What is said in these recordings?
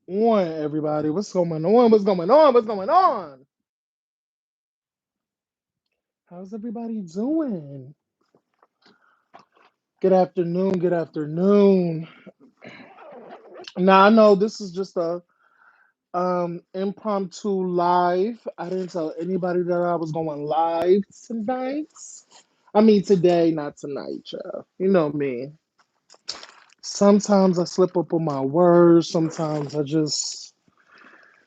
on, everybody? What's going on? What's going on? What's going on? How's everybody doing? Good afternoon. Good afternoon. Now I know this is just a impromptu live. I didn't tell anybody that I was going live tonight. I mean today, not tonight, child. You know me. Sometimes I slip up on my words. Sometimes I just,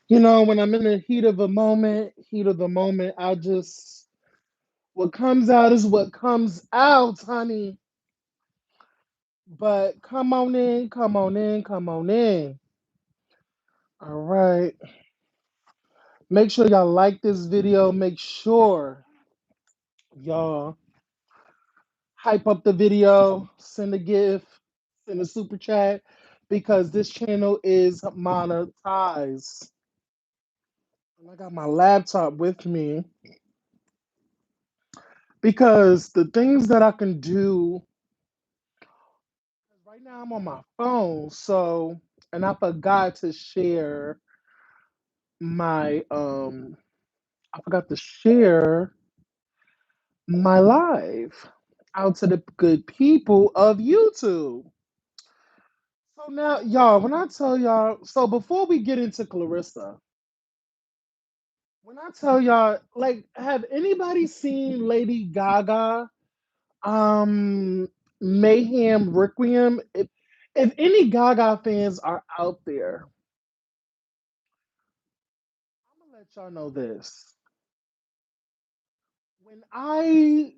when I'm in the heat of the moment, I just what comes out is what comes out, honey. But come on in, come on in, come on in. All right. Make sure y'all like this video. Make sure y'all hype up the video, send a gift, send a super chat, because this channel is monetized. And I got my laptop with me because the things that I can do right now, I'm on my phone. So, and I forgot to share my I forgot to share my live out to the good people of YouTube. So now, y'all, when I tell y'all, so before we get into Clarissa, when I tell y'all, like, have anybody seen Lady Gaga, um, Mayhem Requiem? If any Gaga fans are out there, I'm gonna let y'all know this. When I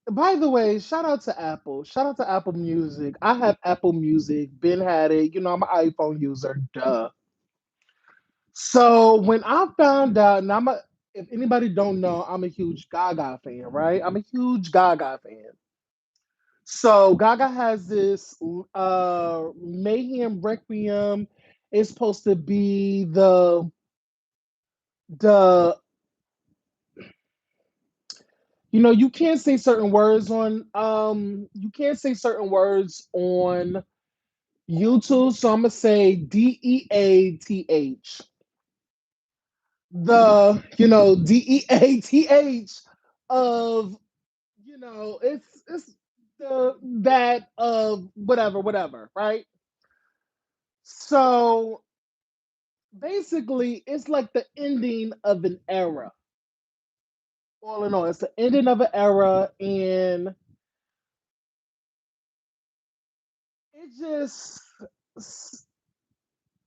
By the way, shout out to Apple. Shout out to Apple Music. I have Apple Music, been had it. I'm an iPhone user. Duh. So when I found out, and if anybody don't know, I'm a huge Gaga fan, right? I'm a huge Gaga fan. So Gaga has this Mayhem Requiem. It's supposed to be the you can't say certain words on YouTube, so I'm gonna say DEATH. DEATH of it's the that of whatever, right? So basically, it's like the ending of an era. All in all, it's the ending of an era, and it just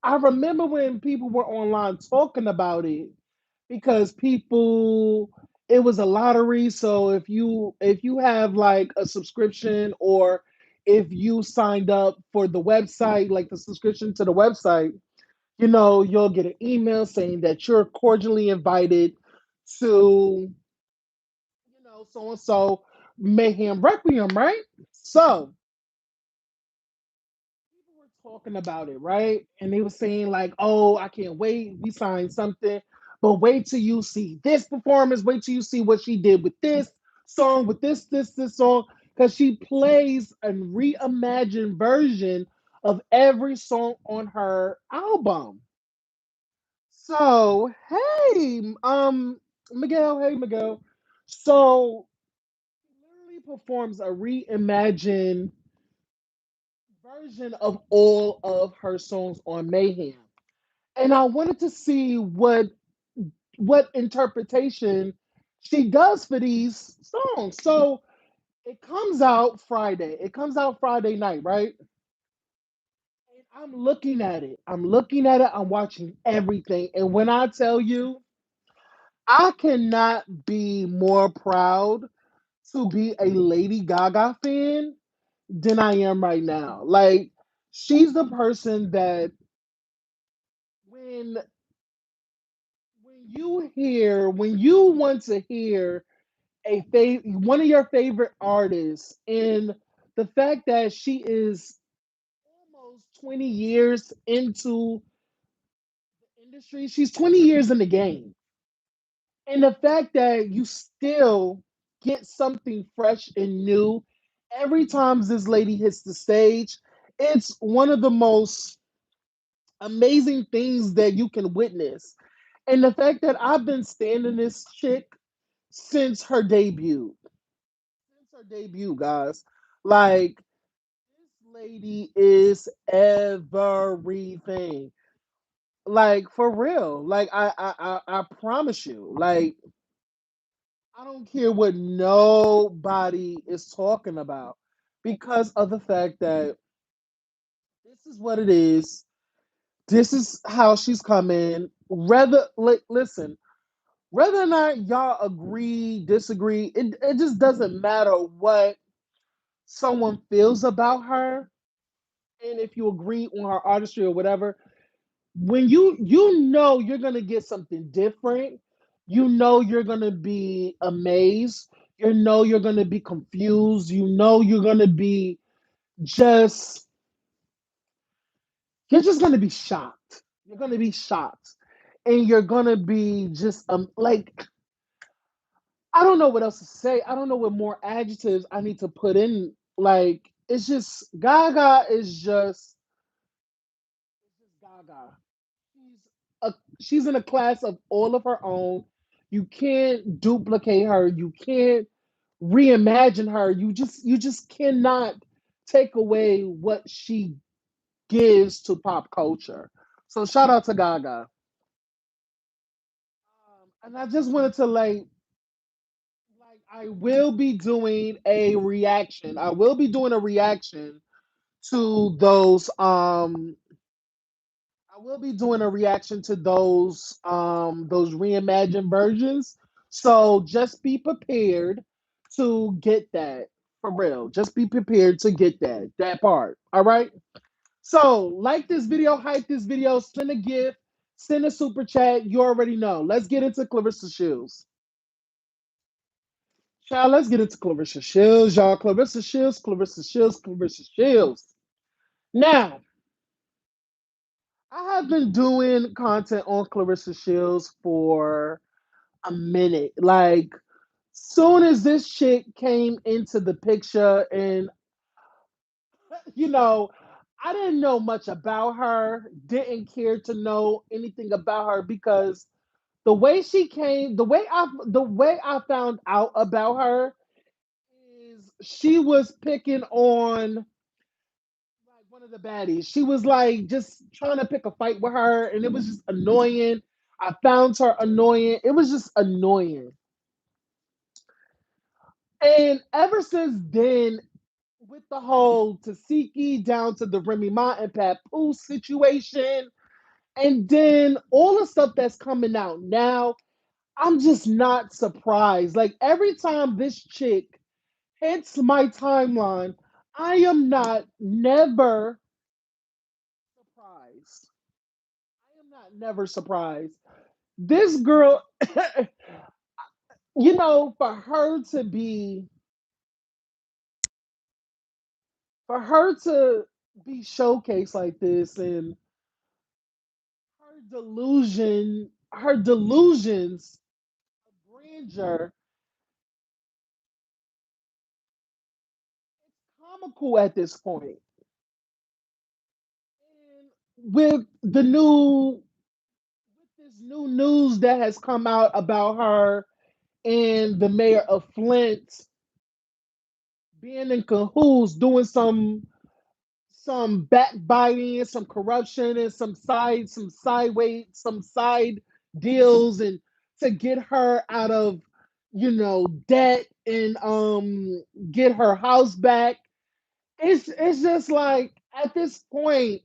I remember when people were online talking about it because people it was a lottery. So if you have like a subscription, or if you signed up for the website, like the subscription to the website, you'll get an email saying that you're cordially invited to, so and so Mayhem Requiem, right? So people were talking about it, right? And they were saying like, "Oh, I can't wait. We signed something, but wait till you see this performance. Wait till you see what she did with this song, with this song, because she plays a reimagined version of every song on her album." So, hey, Miguel, hey, Miguel. So, she literally performs a reimagined version of all of her songs on Mayhem. And I wanted to see what interpretation she does for these songs. So it comes out Friday. It comes out Friday night, right? And I'm looking at it. I'm looking at it. I'm watching everything. And when I tell you, I cannot be more proud to be a Lady Gaga fan than I am right now. Like, she's the person that when when you want to hear one of your favorite artists, and the fact that she is almost 20 years into the industry, she's 20 years in the game, and the fact that you still get something fresh and new every time this lady hits the stage, it's one of the most amazing things that you can witness. And the fact that I've been standing this chick since her debut. Since her debut, guys. Like, this lady is everything. Like, for real. Like, I promise you. Like, I don't care what nobody is talking about because of the fact that this is what it is. This is how she's coming. Rather, like, listen, whether or not y'all agree, disagree, it just doesn't matter what someone feels about her. And if you agree on her artistry or whatever, when you know you're gonna get something different, you know you're gonna be amazed, you know you're gonna be confused, you know you're gonna be just you're just gonna be shocked. You're gonna be shocked. And you're gonna be just like I don't know what else to say. I don't know what more adjectives I need to put in. Like it's just Gaga is just Gaga. She's she's in a class of all of her own. You can't duplicate her. You can't reimagine her. You just cannot take away what she gives to pop culture. So shout out to Gaga. And I just wanted to like I will be doing a reaction. I will be doing a reaction to those. I will be doing a reaction to those reimagined versions. So just be prepared to get that for real. Just be prepared to get that part. All right. So like this video, hype this video, send a gift, send a super chat. You already know. Let's get into Clarissa Shields. Child, let's get into Clarissa Shields, y'all. Clarissa Shields, Clarissa Shields, Clarissa Shields. Now, I have been doing content on Clarissa Shields for a minute. Like, soon as this chick came into the picture, and you know, I didn't know much about her, didn't care to know anything about her because the way she came, the way I found out about her is she was picking on like one of the baddies. She was like just trying to pick a fight with her, and it was just annoying. I found her annoying. It was just annoying. And ever since then, with the whole Tasiki down to the Remy Ma and Papoose situation, and then all the stuff that's coming out now, I'm just not surprised. Like every time this chick hits my timeline, I am not never surprised. I am not never surprised. This girl, for her to be showcased like this and her delusions of grandeur, comical at this point. And with this new news that has come out about her and the mayor of Flint being in cahoots, doing some backbiting, some corruption, and some side deals, and to get her out of debt and get her house back. It's just like at this point,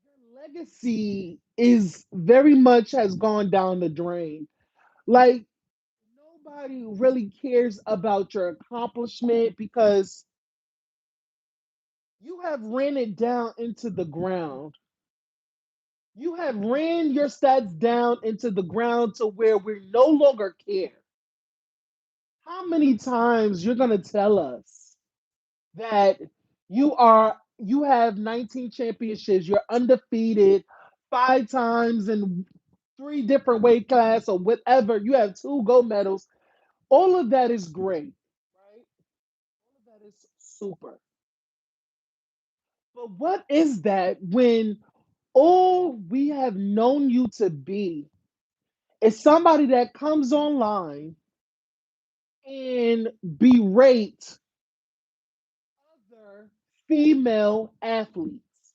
her legacy is very much has gone down the drain. Like nobody really cares about your accomplishment because you have ran it down into the ground. You have ran your stats down into the ground to where we no longer care. How many times you're gonna tell us that you have 19 championships, you're undefeated 5 times in 3 different weight class or whatever, you have 2 gold medals. All of that is great, right? All of that is super. But what is that when all we have known you to be is somebody that comes online and berate other female athletes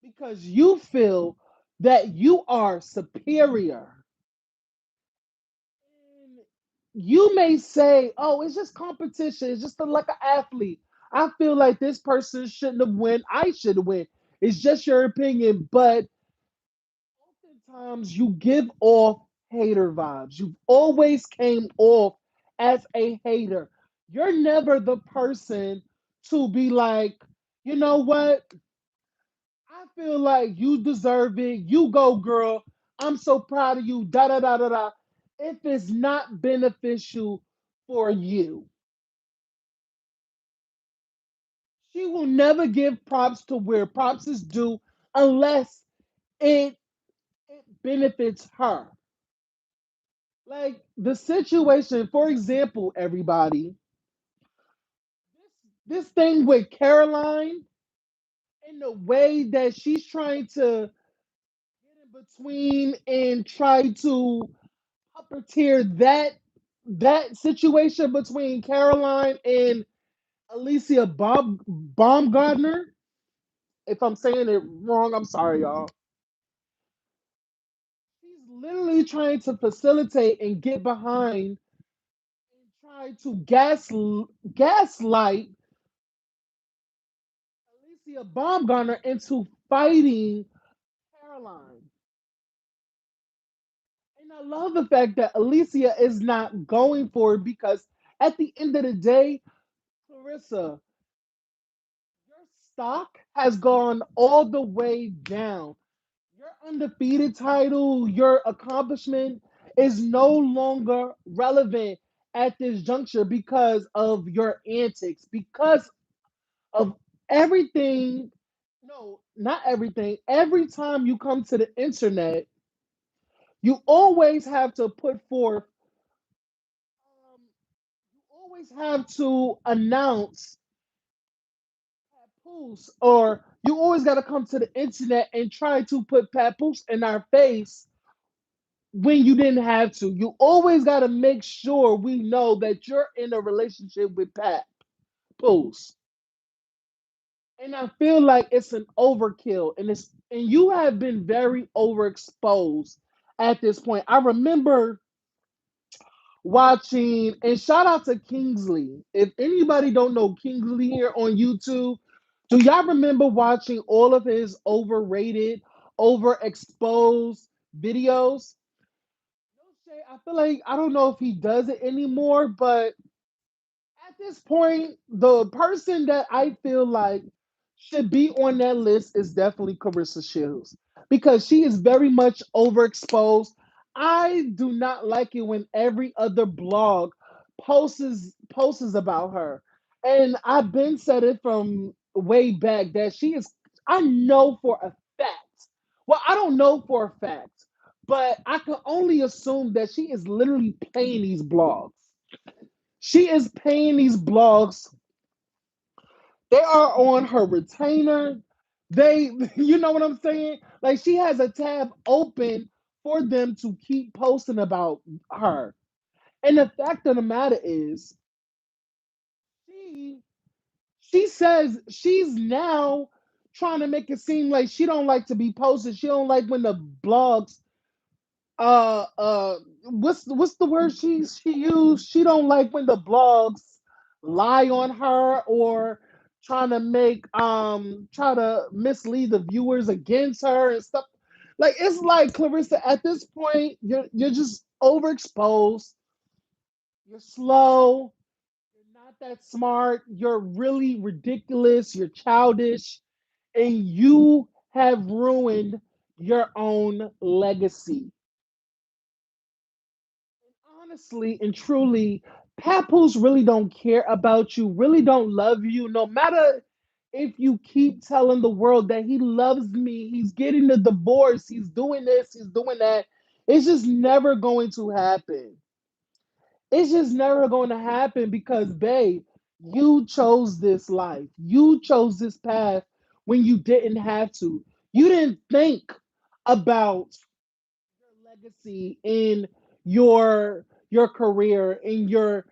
because you feel that you are superior? And you may say, "Oh, it's just competition. It's just like an athlete. I feel like this person shouldn't have won. I should win." It's just your opinion, but oftentimes you give off hater vibes. You've always came off as a hater. You're never the person to be like, you know what? I feel like you deserve it. You go, girl. I'm so proud of you. Da da da da da. If it's not beneficial for you, she will never give props to where props is due unless it, it benefits her. Like the situation, for example, everybody, this thing with Caroline and the way that she's trying to get in between and try to puppeteer that situation between Caroline and Alicia Baumgartner. If I'm saying it wrong, I'm sorry, y'all. She's literally trying to facilitate and get behind and try to gaslight Alicia Baumgartner into fighting Caroline. And I love the fact that Alicia is not going for it because at the end of the day, Clarissa, your stock has gone all the way down. Your undefeated title, your accomplishment is no longer relevant at this juncture because of your antics, because of everything. No, not everything. Every time you come to the internet, you always have to put forth, you always have to announce Papoose, or you always got to come to the internet and try to put Papoose in our face when you didn't have to. You always got to make sure we know that you're in a relationship with Papoose. And I feel like it's an overkill, and you have been very overexposed at this point. I remember watching, and shout out to Kingsley. If anybody don't know Kingsley here on YouTube, do y'all remember watching all of his overrated, overexposed videos? I feel like I don't know if he does it anymore, but at this point, the person that I feel like should be on that list is definitely Carissa Shields because she is very much overexposed. I do not like it when every other blog posts about her. And I've been said it from way back that she is, I know for a fact. Well, I don't know for a fact, but I can only assume that she is literally paying these blogs. She is paying these blogs. They are on her retainer. They, you know what I'm saying? Like she has a tab open for them to keep posting about her. And the fact of the matter is, she she says she's now trying to make it seem like she don't like to be posted. She don't like when the blogs what's the word she used? She don't like when the blogs lie on her or try to mislead the viewers against her and stuff. Like it's like Clarissa, at this point, you're just overexposed, you're slow, you're not that smart, you're really ridiculous, you're childish, and you have ruined your own legacy. Honestly and truly, Papoose really don't care about you, really don't love you, no matter if you keep telling the world that he loves me, he's getting the divorce, he's doing this, he's doing that. It's just never going to happen. It's just never going to happen because, babe, you chose this life. You chose this path when you didn't have to. You didn't think about your legacy in your career, in your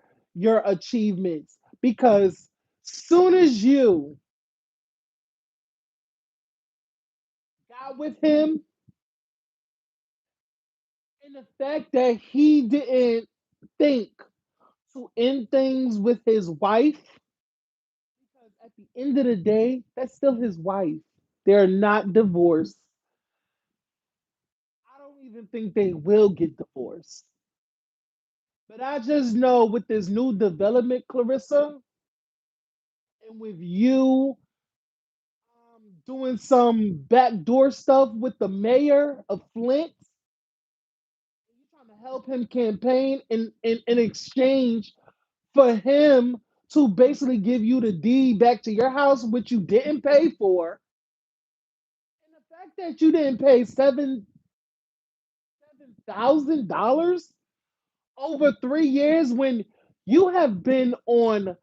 achievements, because soon as you got with him, and the fact that he didn't think to end things with his wife, because at the end of the day, that's still his wife. They're not divorced. I don't even think they will get divorced. But I just know with this new development, Clarissa, and with you doing some backdoor stuff with the mayor of Flint, you're trying to help him campaign in exchange for him to basically give you the deed back to your house, which you didn't pay for. And the fact that you didn't pay $7,000 over 3 years when you have been on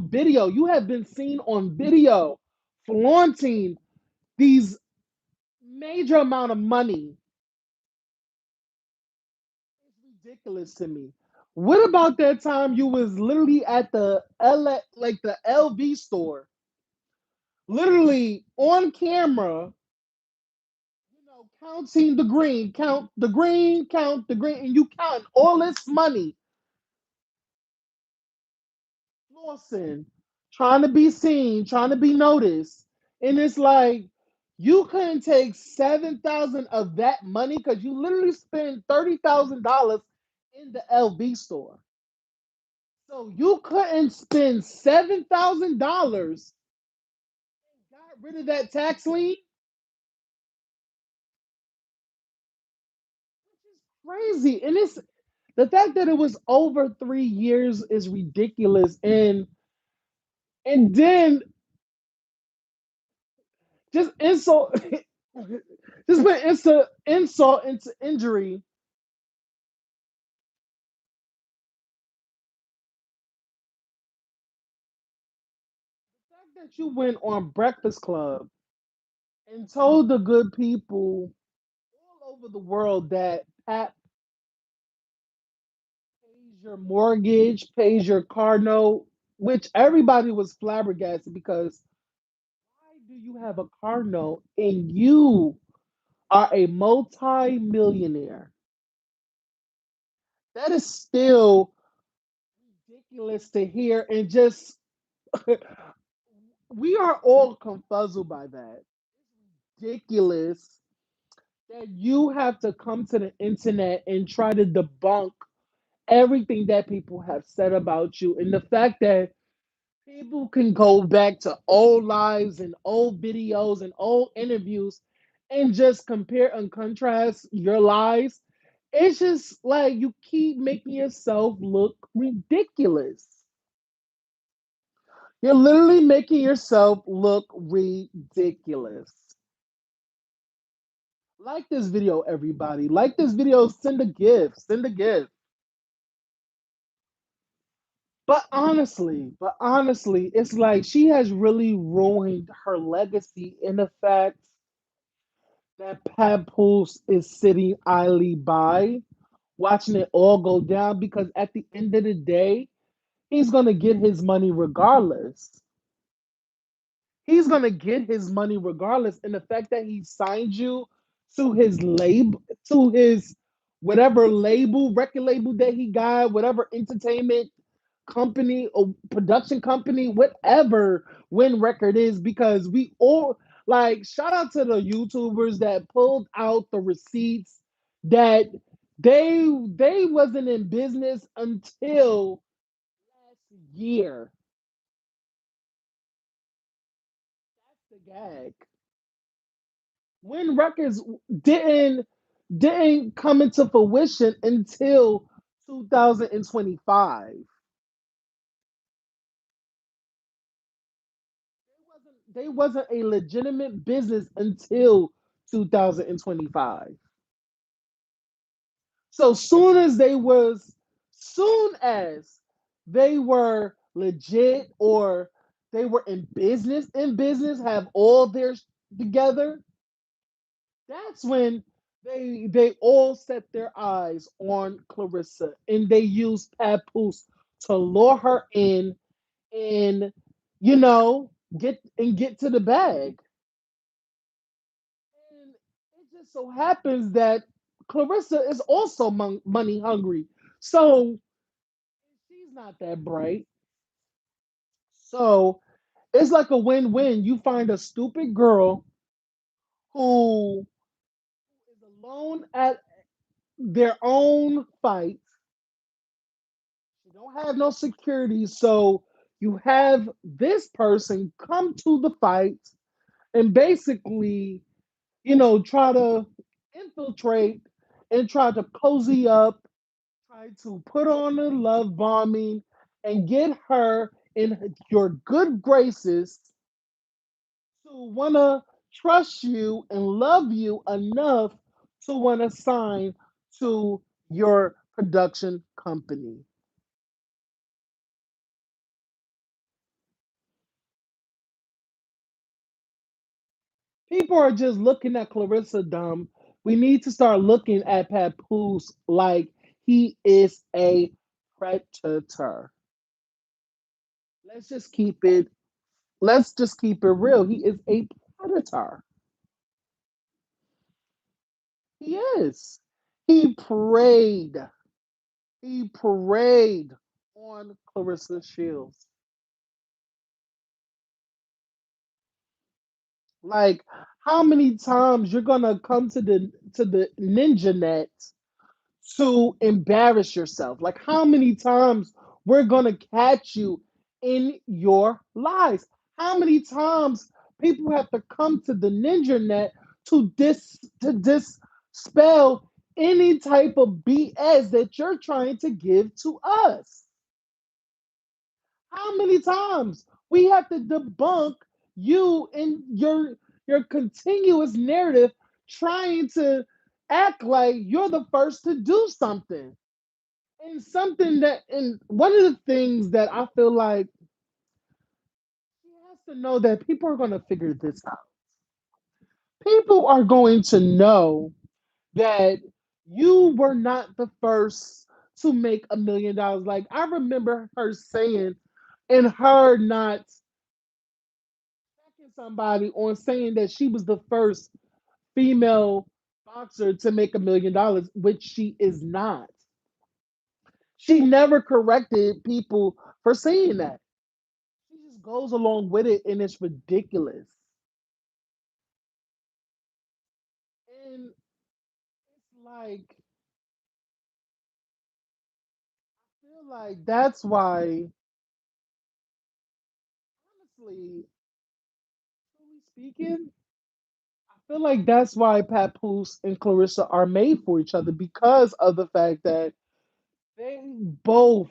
video, you have been seen on video flaunting these major amount of money. It's ridiculous to me. What about that time you was literally at the like the LV store, literally on camera, counting the green, count the green, count the green, and you counting all this money, flossing, trying to be seen, trying to be noticed, and it's like you couldn't take 7,000 of that money because you literally spent $30,000 in the LV store. So you couldn't spend $7,000, got rid of that tax lien. Crazy, and it's the fact that it was over 3 years is ridiculous, and then just insult, just put insult into injury. The fact that you went on Breakfast Club and told the good people all over the world that Pat pays your mortgage, pays your car note, which everybody was flabbergasted because why do you have a car note and you are a multi-millionaire? That is still ridiculous to hear, and just we are all confuzzled by that. Ridiculous that you have to come to the internet and try to debunk everything that people have said about you, and the fact that people can go back to old lives and old videos and old interviews and just compare and contrast your lives. It's just like you keep making yourself look ridiculous. You're literally making yourself look ridiculous. Like this video, everybody. Like this video. Send a gift. Send a gift. But honestly, it's like she has really ruined her legacy in the fact that Papoose is sitting idly by, watching it all go down, because at the end of the day, he's gonna get his money regardless. He's gonna get his money regardless. And the fact that he signed you to his label, to his whatever label, record label that he got, whatever entertainment company or production company, whatever Win Record is, because we all like shout out to the YouTubers that pulled out the receipts that they wasn't in business until last year. That's the gag. When records didn't come into fruition until 2025. They wasn't a legitimate business until 2025. So soon as they were legit, or they were in business, have all their together, that's when they all set their eyes on Claressa and they used Papoose to lure her in and you know get to the bag. And it just so happens that Clarissa is also money hungry. So she's not that bright. So it's like a win-win. You find a stupid girl who is alone at their own fight. She don't have no security. So you have this person come to the fight and basically, try to infiltrate and try to cozy up, try to put on a love bombing and get her in your good graces to want to trust you and love you enough to want to sign to your production company. People are just looking at Clarissa dumb. We need to start looking at Papoose like he is a predator. Let's just keep it. Let's just keep it real. He is a predator. He is. He preyed. He preyed on Clarissa Shields. Like, how many times you're gonna come to the ninja net to embarrass yourself? Like, how many times we're gonna catch you in your lies? How many times people have to come to the ninja net to dispel any type of BS that you're trying to give to us? How many times we have to debunk you in your continuous narrative trying to act like you're the first to do something? And one of the things that I feel like he has to know that people are going to figure this out. People are going to know that you were not the first to make $1 million. Like I remember her saying, and her not attacking somebody on saying that she was the first female boxer to make $1 million, which she is not. She never corrected people for saying that. She just goes along with it, and it's ridiculous. And it's like, I feel like that's why, honestly, truly speaking, I feel like that's why Papoose and Clarissa are made for each other because of the fact that they both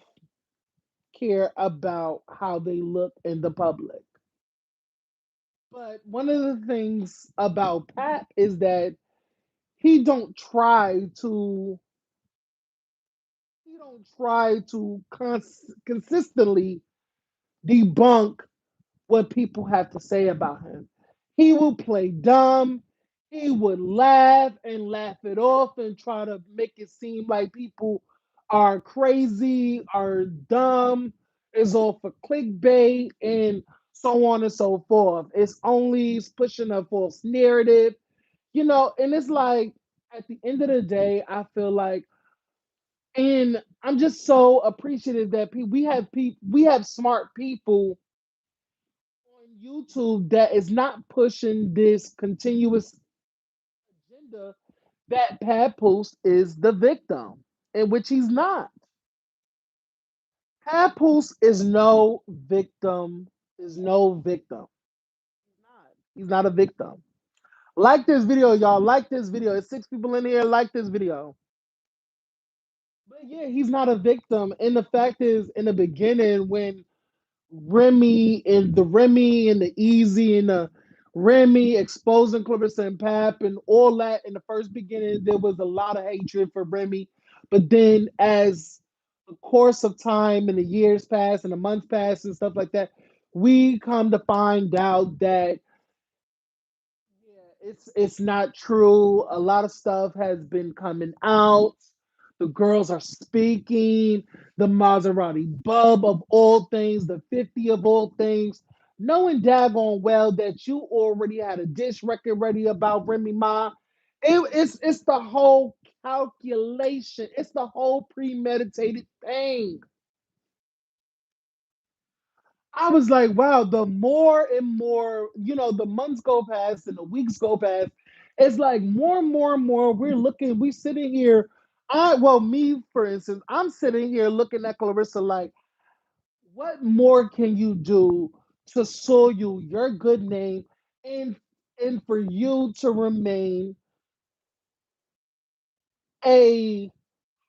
care about how they look in the public. But one of the things about Pat is that he don't try to he don't try to consistently debunk what people have to say about him. He will play dumb. He would laugh and laugh it off and try to make it seem like people are crazy, are dumb, is all for clickbait, and so on and so forth. It's only pushing a false narrative, and it's like at the end of the day, I feel like, and I'm just so appreciative that we have smart people on YouTube that is not pushing this continuous agenda that Papoose is the victim, in which he's not. Papoose is no victim. Is no victim. He's not. He's not a victim. Like this video, y'all. Like this video. It's 6 people in here. Like this video. But yeah, he's not a victim. And the fact is, in the beginning, when Remy and the Easy and the Remy exposing Clarissa and Pap and all that in the first beginning, there was a lot of hatred for Remy. But then as the course of time and the years pass and the months pass and stuff like that, we come to find out that yeah, it's not true. A lot of stuff has been coming out. The girls are speaking. The Maserati Bub of all things, the 50 of all things, knowing daggone well that you already had a diss record ready about Remy Ma. It's the whole calculation. It's the whole premeditated thing. I was like, wow, the more and more, the months go past and the weeks go past, it's like more and more and more we sitting here. Me, for instance, I'm sitting here looking at Clarissa like, what more can you do to soil your good name and and for you to remain a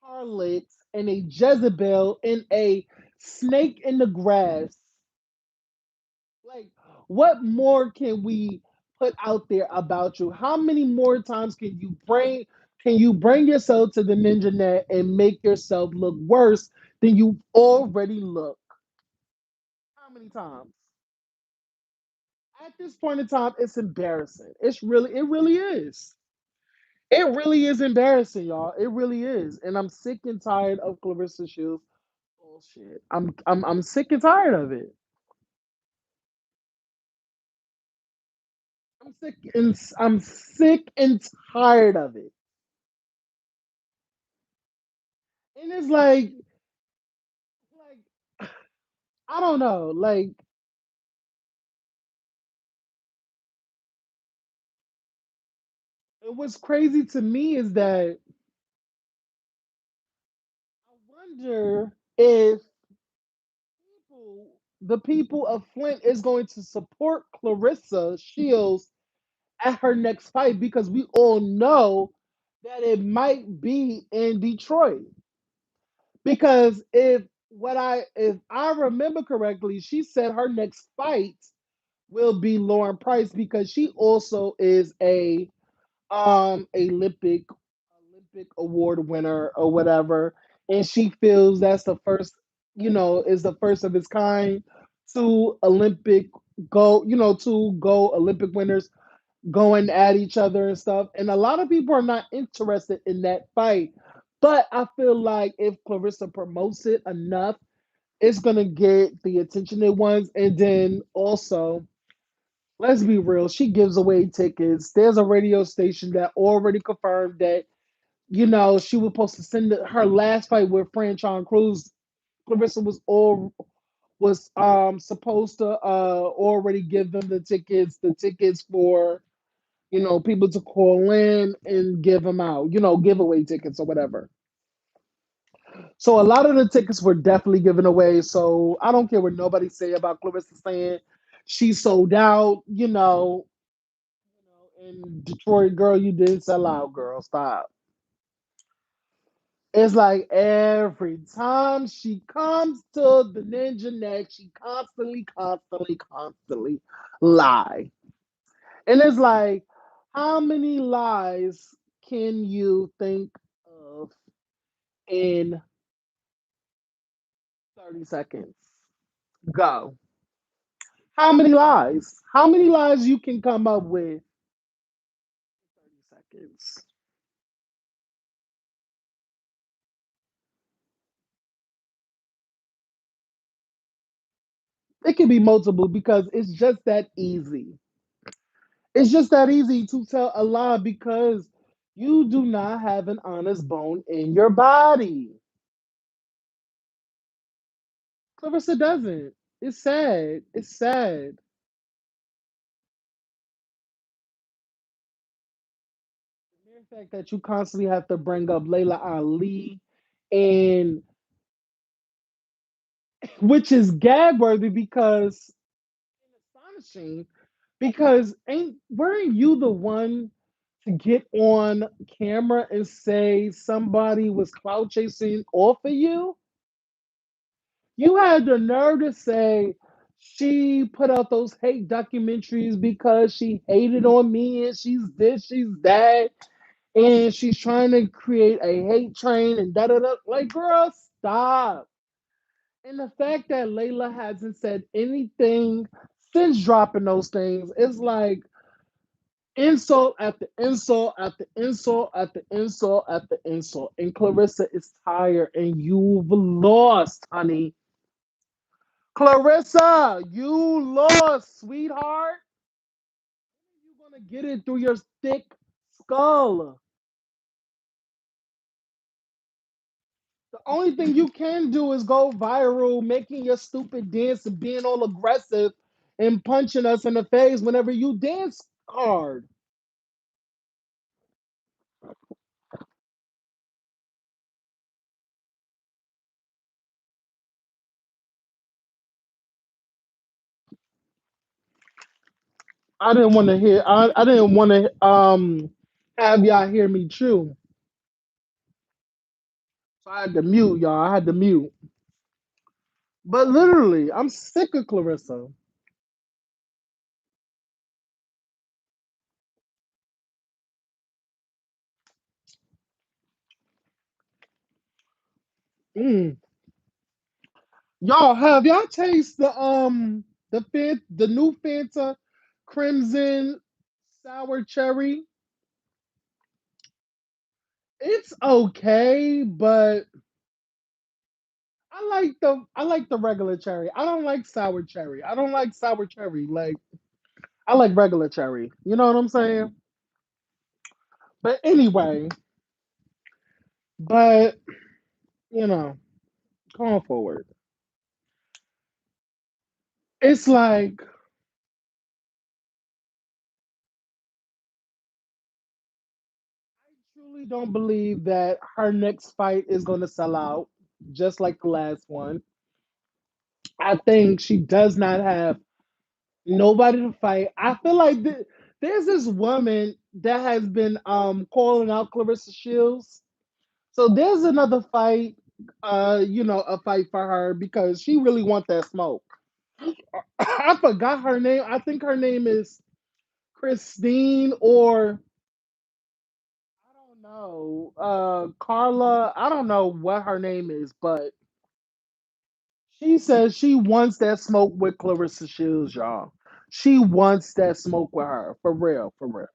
harlot and a Jezebel and a snake in the grass. Like, what more can we put out there about you? How many more times can you bring yourself to the ninja net and make yourself look worse than you already look? How many times? At this point in time, it's embarrassing. It really is. It really is embarrassing, y'all. It really is. And I'm sick and tired of Clarissa Shields bullshit. I'm sick and tired of it. I'm sick and tired of it. And it's like I don't know. Like, what's crazy to me is that I wonder if people, the people of Flint is going to support Clarissa Shields at her next fight because we all know that it might be in Detroit. Because if I remember correctly, she said her next fight will be Lauren Price because she also is a Olympic award winner or whatever, and she feels that's the first, is the first of its kind to two Olympic winners going at each other and stuff. And a lot of people are not interested in that fight. But I feel like if Clarissa promotes it enough, it's gonna get the attention it wants. And then also, let's be real, she gives away tickets. There's a radio station that already confirmed that, she was supposed to send her last fight with Franchon Cruz. Clarissa was supposed to already give them the tickets for people to call in and give them out, giveaway tickets or whatever. So a lot of the tickets were definitely given away. So I don't care what nobody say about Clarissa saying she sold out, in Detroit, girl, you didn't sell out, girl. Stop. It's like every time she comes to the Ninja Neck, she constantly lie. And it's like, how many lies can you think of in 30 seconds? Go. How many lies? How many lies you can come up with in 30 seconds? It can be multiple because it's just that easy. It's just that easy to tell a lie because you do not have an honest bone in your body. Clarissa doesn't. It's sad. It's sad. The mere fact that you constantly have to bring up Layla Ali, and which is gag worthy because astonishing because ain't weren't you the one to get on camera and say somebody was clout chasing off of you? You had the nerve to say she put out those hate documentaries because she hated on me and she's this, she's that, and she's trying to create a hate train and da da da. Like, girl, stop. And the fact that Layla hasn't said anything since dropping those things, it's like insult after insult after insult after insult after insult. And Clarissa is tired and you've lost, honey. Clarissa, you lost, sweetheart. You're gonna get it through your thick skull. The only thing you can do is go viral, making your stupid dance and being all aggressive and punching us in the face whenever you dance hard. I didn't want to hear. I didn't want to have y'all hear me chew, so I had to mute y'all. I had to mute. But literally, I'm sick of Clarissa. Mm. Y'all have y'all taste the new Fanta Crimson Sour Cherry? It's okay, but I like the regular cherry. I don't like sour cherry. I don't like sour cherry. Like I like regular cherry. You know what I'm saying? But anyway, but you know, going forward, it's like I truly don't believe that her next fight is going to sell out, just like the last one. I think she does not have nobody to fight. I feel like there's this woman that has been calling out Clarissa Shields. So there's another fight, a fight for her because she really wants that smoke. I forgot her name. I think her name is Christine or I don't know, Carla. I don't know what her name is, but she says she wants that smoke with Clarissa Shields, y'all. She wants that smoke with her, for real, for real.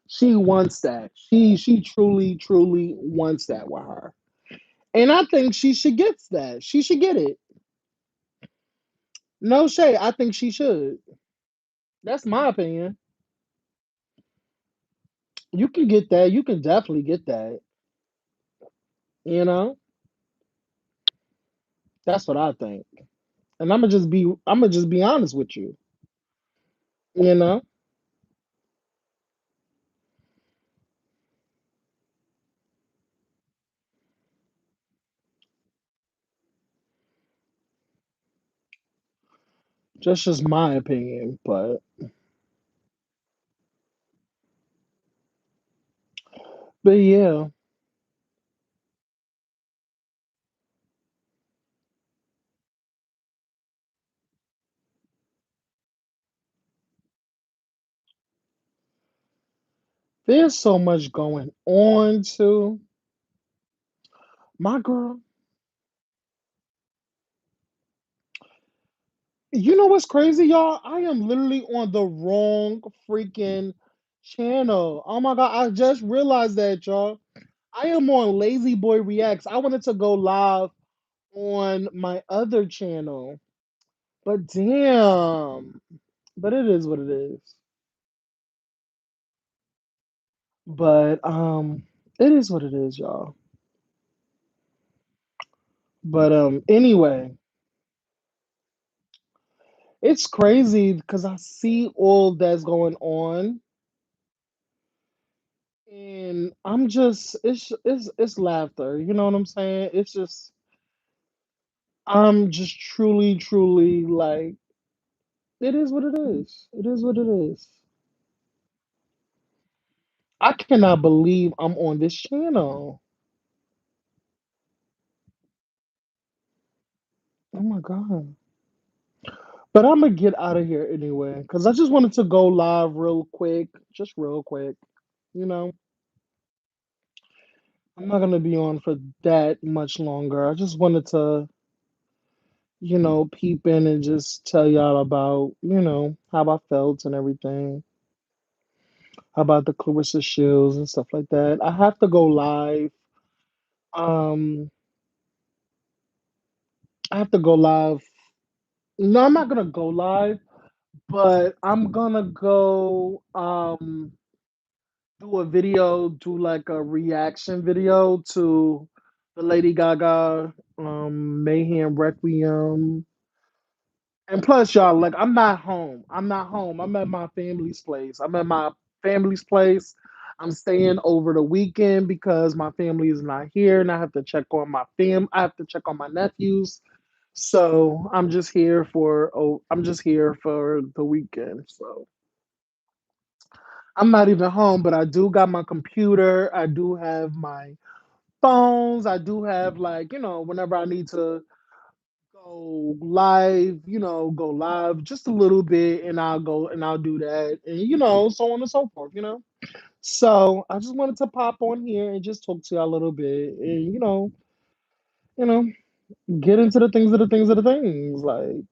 She wants that. She truly, truly wants that with her. And I think she should get that. She should get it. No shade. I think she should. That's my opinion. You can get that. You can definitely get that. You know? That's what I think. And I'm gonna just be honest with you. You know? Just my opinion. But yeah, there's so much going on too. My girl, you know what's crazy, y'all? I am literally on the wrong freaking channel. Oh my god, I just realized that, y'all. I am on Lazy Boy Reacts. I wanted to go live on my other channel. But damn. But it is what it is. But it is what it is, y'all. But anyway, it's crazy because I see all that's going on and I'm just it's laughter. You know what I'm saying? It's just I'm just truly, truly like it is what it is. It is what it is. I cannot believe I'm on this channel. Oh my god. But I'm gonna get out of here anyway, because I just wanted to go live real quick, just real quick. You know, I'm not gonna be on for that much longer. I just wanted to. peep in and just tell y'all about, how I felt and everything, about the Clarissa Shields and stuff like that. I have to go live. Um, I have to go live. No, I'm not gonna go live, but I'm gonna go do a video, do like a reaction video to the Lady Gaga Mayhem Requiem. And plus, y'all, like I'm not home. I'm not home. I'm at my family's place. I'm at my family's place. I'm staying over the weekend because my family is not here, and I have to check on my fam. I have to check on my nephews. So I'm just here for the weekend. So I'm not even home, but I do got my computer. I do have my phones. I do have, like, whenever I need to go live just a little bit, and I'll go and I'll do that, and so on and so forth. So I just wanted to pop on here and just talk to you a little bit, and you know, get into the things of the things of the things, like,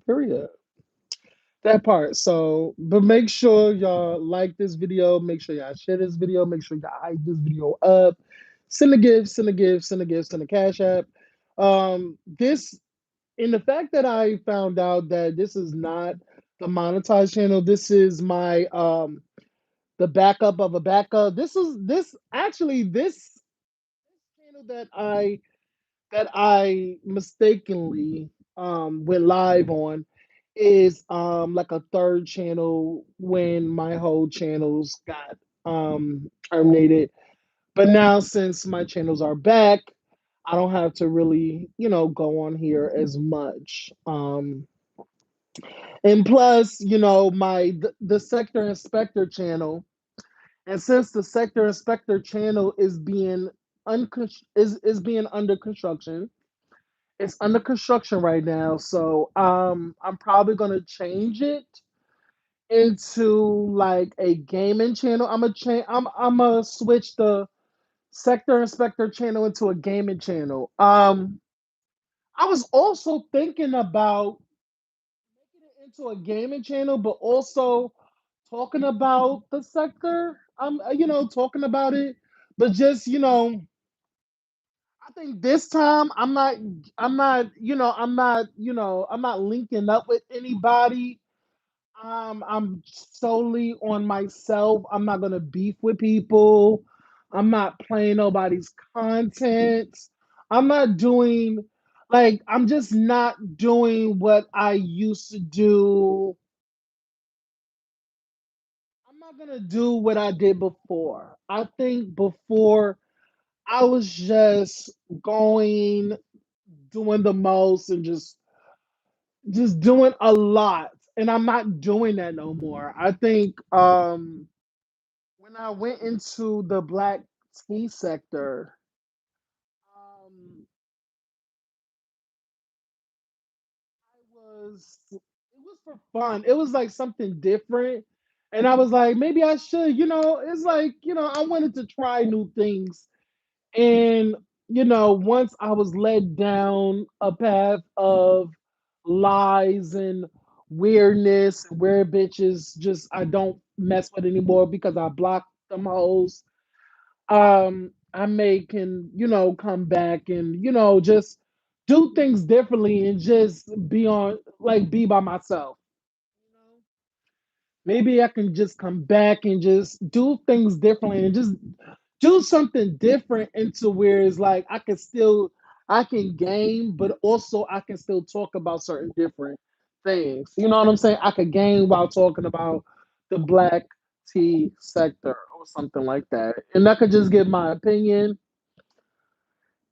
period. That part. So, but make sure y'all like this video. Make sure y'all share this video. Make sure y'all hype this video up. Send a gift, send a gift, send a gift, send a cash app. This and the fact that I found out that this is not the monetized channel, this is my the backup of a backup. This channel that I mistakenly went live on is like a third channel when my whole channels got terminated. But now, since my channels are back, I don't have to really, go on here as much. And plus, the Sector Inspector channel, and since the Sector Inspector channel is being under construction, it's under construction right now. So I'm probably gonna change it into like a gaming channel. I'm gonna switch the Sector Inspector channel into a gaming channel. I was also thinking about making it into a gaming channel, but also talking about the sector. Talking about it, but just I think this time I'm not linking up with anybody. I'm solely on myself. I'm not gonna beef with people. I'm not playing nobody's content. I'm not doing I'm just not doing what I used to do. I'm not gonna do what I did before. I think before I was just going, doing the most, and just doing a lot. And I'm not doing that no more. I think when I went into the black tea sector, um, it was for fun. It was like something different. And I was like, maybe I should, it's like, I wanted to try new things. And, once I was led down a path of lies and weirdness, where bitches just I don't mess with anymore because I blocked them hoes. I may can, come back and, just do things differently and just be by myself. You know? Maybe I can just come back and just do things differently and just do something different into where it's like I can game, but also I can still talk about certain different things. You know what I'm saying? I could game while talking about the black tea sector or something like that. And I could just give my opinion,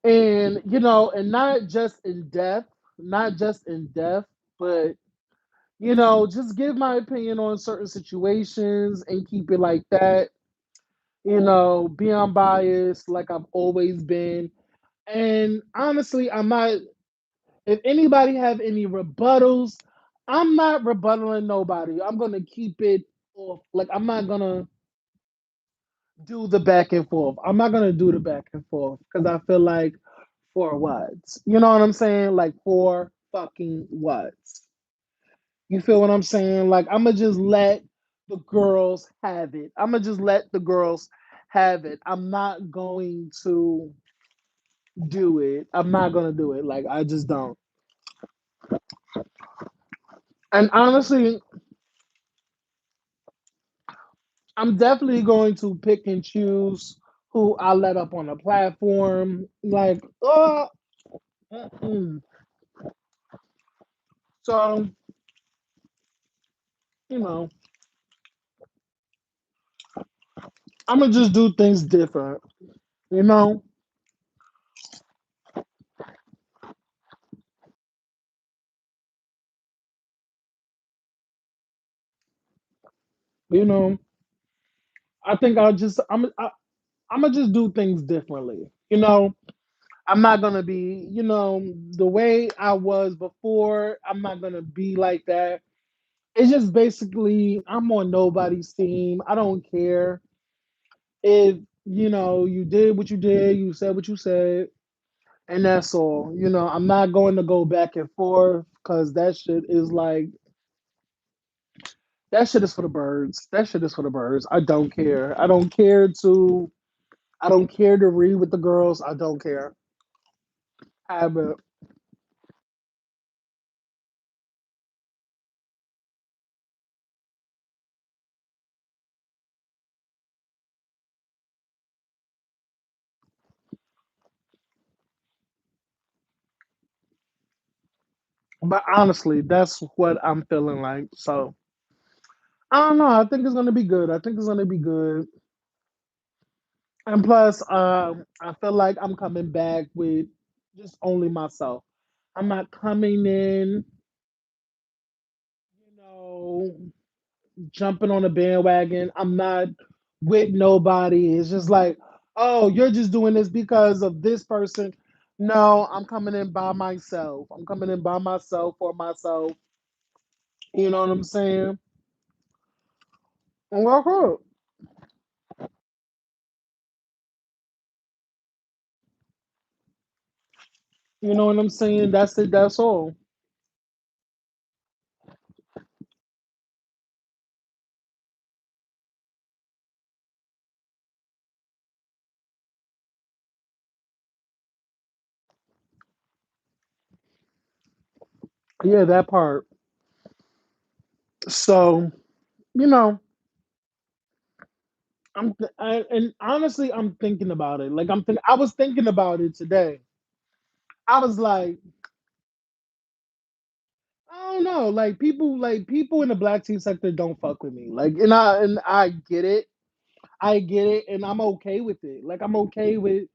and and not just in depth, but just give my opinion on certain situations and keep it like that. Be unbiased like I've always been. And honestly, I'm not. If anybody have any rebuttals, I'm not rebuttaling nobody. I'm gonna keep it off. Like I'm not gonna do the back and forth. I'm not gonna do the back and forth because I feel like For what? You know what I'm saying? Like for fucking what? You feel what I'm saying? Like I'ma just let the girls have it. I'ma just let the girls have it. I'm not going to do it. I'm not gonna do it. Like I just don't. And honestly, I'm definitely going to pick and choose who I let up on the platform. Like, mm-mm. So you know, I'm gonna just do things different. You know, you know. I think I'm gonna just do things differently. You know, I'm not gonna be, the way I was before. I'm not gonna be like that. It's just basically I'm on nobody's team. I don't care if you did what you did, you said what you said, and that's all. I'm not going to go back and forth because that shit is for the birds. That shit is for the birds. I don't care. I don't care to read with the girls. I don't care. Have it. But honestly, that's what I'm feeling like. So I don't know. I think it's gonna be good. I think it's gonna be good. And plus, I feel like I'm coming back with just only myself. I'm not coming in, you know, jumping on a bandwagon. I'm not with nobody. It's just like, oh, you're just doing this because of this person. No, I'm coming in by myself. I'm coming in by myself for myself. You know what I'm saying? And walk up. You know what I'm saying? That's it. That's all. Yeah, that part. So, you know, and honestly, I'm thinking about it. I was thinking about it today. I was like, I don't know, like people in the black teen sector don't fuck with me. Like, and I get it. I get it, and I'm okay with it. Like, I'm okay with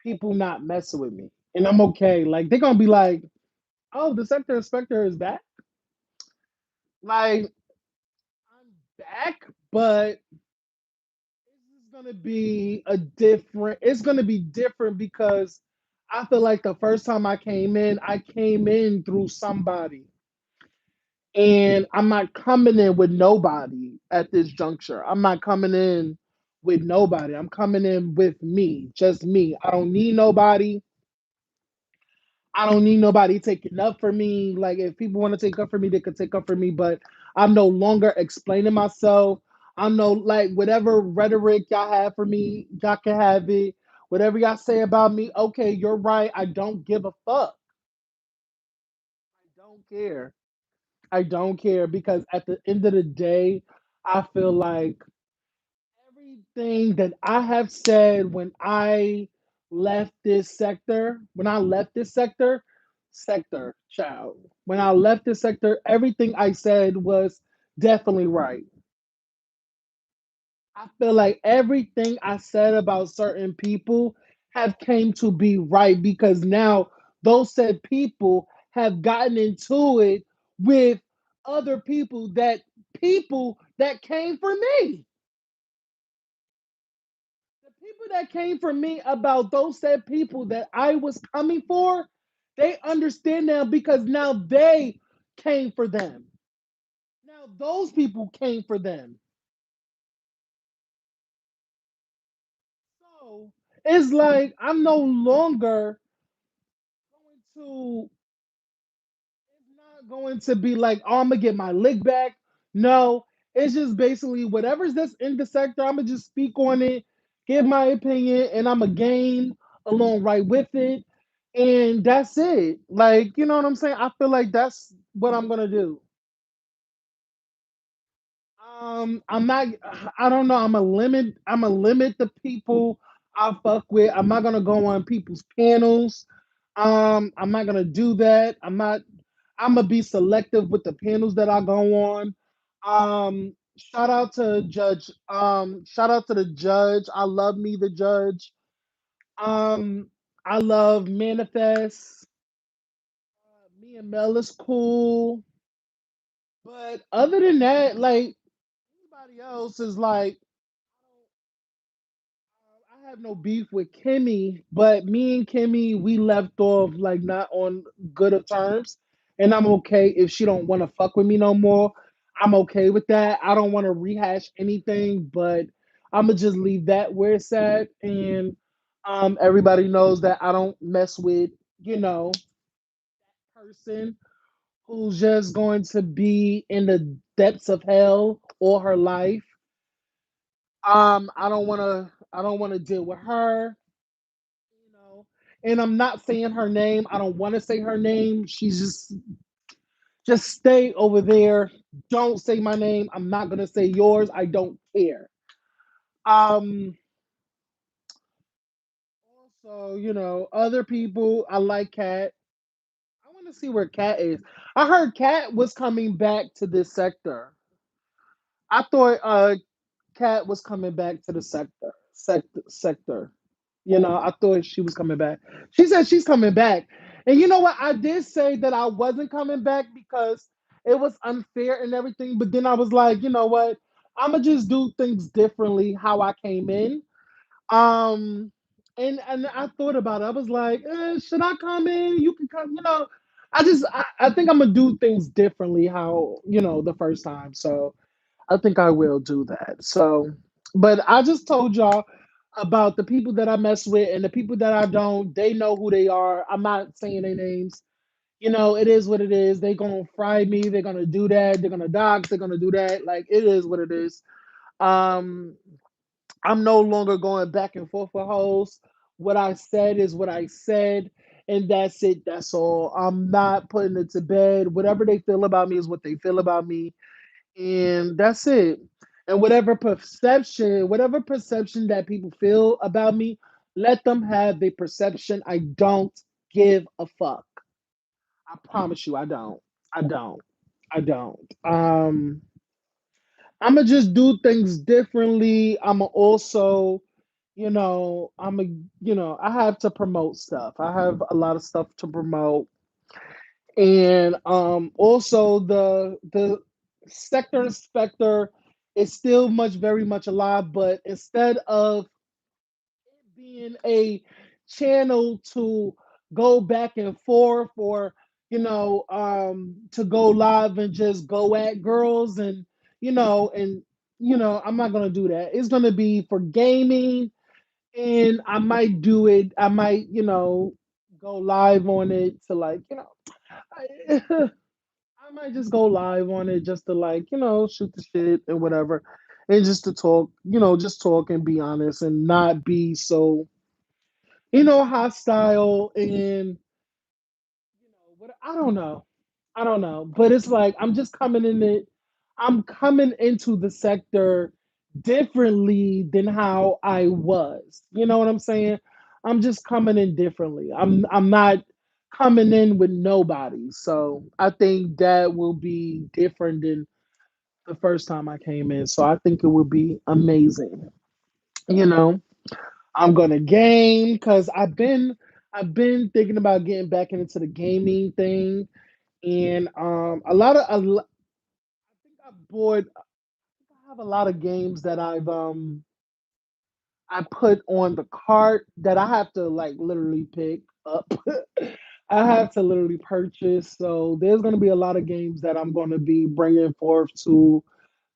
people not messing with me, and I'm okay. Like, they're gonna be like, oh, the sector inspector is back. Like, I'm back, but it's gonna be different because I feel like the first time I came in through somebody. And I'm not coming in with nobody at this juncture. I'm not coming in with nobody. I'm coming in with me, just me. I don't need nobody taking up for me. Like if people want to take up for me, they could take up for me. But I'm no longer explaining myself. I'm no like whatever rhetoric y'all have for me, y'all can have it. Whatever y'all say about me, okay, you're right. I don't give a fuck. I don't care. I don't care because at the end of the day, I feel like everything that I have said when I left this sector, child, when I left this sector, everything I said was definitely right. I feel like everything I said about certain people have came to be right because now those said people have gotten into it with other people that came for me. The people that came for me about those said people that I was coming for, they understand now because now they came for them. Now those people came for them. So it's like I'm no longer to It's not going to be like, oh, I'm gonna get my lick back. No, it's just basically whatever's that's in the sector, I'm gonna just speak on it, give my opinion, and I'm gonna gain along right with it. And that's it. Like, you know what I'm saying? I feel like that's what I'm gonna do. I'm not. I don't know. I'm a limit the people I fuck with. I'm not gonna go on people's panels. I'm not gonna do that. I'm gonna be selective with the panels that I go on. Shout out to Judge. Shout out to the judge. I love me, the judge. Um, I love Manifest. Me and Mel is cool, but other than that, like everybody else is like I have no beef with Kimmy, but me and Kimmy, we left off like not on good of terms. And I'm okay if she don't want to fuck with me no more. I'm okay with that. I don't want to rehash anything, but I'm gonna just leave that where it's at. And everybody knows that I don't mess with, you know, person who's just going to be in the depths of hell all her life. I don't wanna deal with her. You know. And I'm not saying her name. I don't want to say her name. She's just stay over there. Don't say my name. I'm not gonna say yours. I don't care. Um Also, other people I like Kat. I want to see where Kat is. I heard Kat was coming back to this sector. I thought Kat was coming back to the sector. I thought she was coming back. She said she's coming back. And you know what? I did say that I wasn't coming back because it was unfair and everything. But then I was like, you know what? I'm gonna just do things differently how I came in. Um, and I thought about it. I was like, should I come in? You can come. I think I'm gonna do things differently how the first time. So I think I will do that. So, but I just told y'all about the people that I mess with and the people that I don't. They know who they are. I'm not saying their names. It is what it is. They gonna fry me. They're gonna do that. They're gonna dox. They're gonna do that. Like it is what it is. Um, I'm no longer going back and forth with hoes. What I said is what I said, and that's it. That's all. I'm not putting it to bed. Whatever they feel about me is what they feel about me, and that's it. And whatever perception that people feel about me, let them have their perception. I don't give a fuck. I promise you, I don't. I don't. I don't. I'm gonna just do things differently. I'm gonna also, I have to promote stuff. I have a lot of stuff to promote, and also the sector inspector is still very much alive, but instead of it being a channel to go back and forth or to go live and just go at girls and I'm not gonna do that. It's gonna be for gaming, and I might do it. I might go live on it to like I, I might just go live on it just to like, shoot the shit and whatever. And just to talk, just talk and be honest and not be so, hostile and what I don't know. I don't know. But it's like I'm coming into the sector differently than how I was. You know what I'm saying? I'm just coming in differently. I'm not coming in with nobody. So I think that will be different than the first time I came in. So I think it will be amazing. You know, I'm gonna game because I've been thinking about getting back into the gaming thing, and I think I've bought. I have a lot of games that I put on the cart that I have to like literally pick up. I have to literally purchase. So there's going to be a lot of games that I'm going to be bringing forth to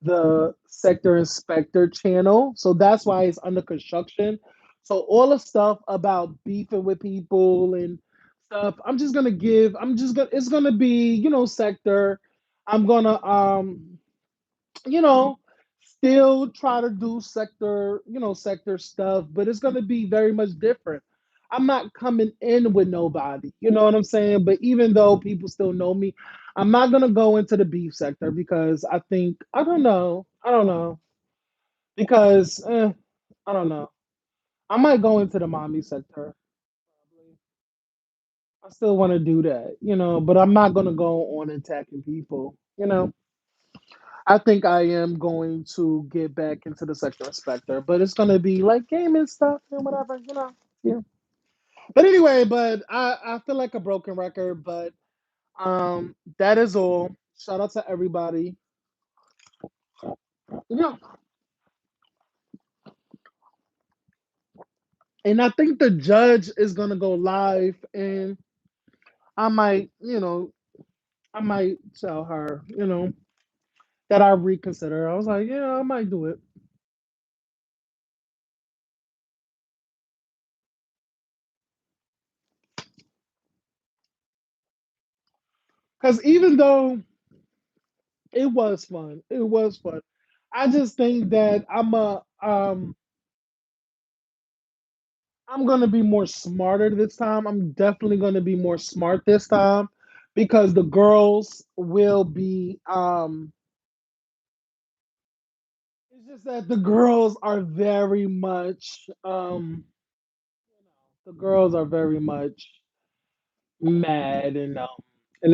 the Sector Inspector channel. So that's why it's under construction. So all the stuff about beefing with people and stuff. I'm just gonna it's gonna be, sector. I'm gonna you know, still try to do sector stuff, but it's gonna be very much different. I'm not coming in with nobody, you know what I'm saying? But even though people still know me, I'm not gonna go into the beef sector because I don't know, because I don't know. I might go into the mommy sector. I still want to do that, but I'm not gonna go on attacking people, I think I am going to get back into the sector inspector, but it's gonna be like gaming stuff and whatever. Yeah. But anyway, I feel like a broken record, but that is all. Shout out to everybody. Yeah. And I think the judge is gonna go live and I might, I might tell her, that I reconsider. I was like, yeah, I might do it. Because even though it was fun. I just think that I'm gonna be more smarter this time. I'm definitely gonna be more smart this time because the girls will be it's just that the girls are very much the girls are very much mad and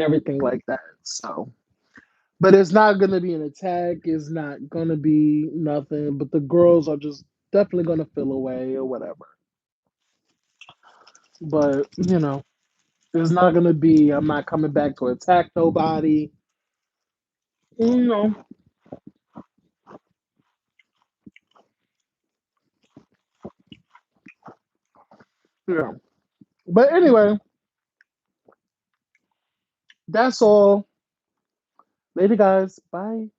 everything like that. So but it's not gonna be an attack, it's not gonna be nothing, but the girls are just definitely gonna feel away or whatever. But it's not gonna be. I'm not coming back to attack nobody. You know. Yeah. But anyway, that's all. Later, guys. Bye.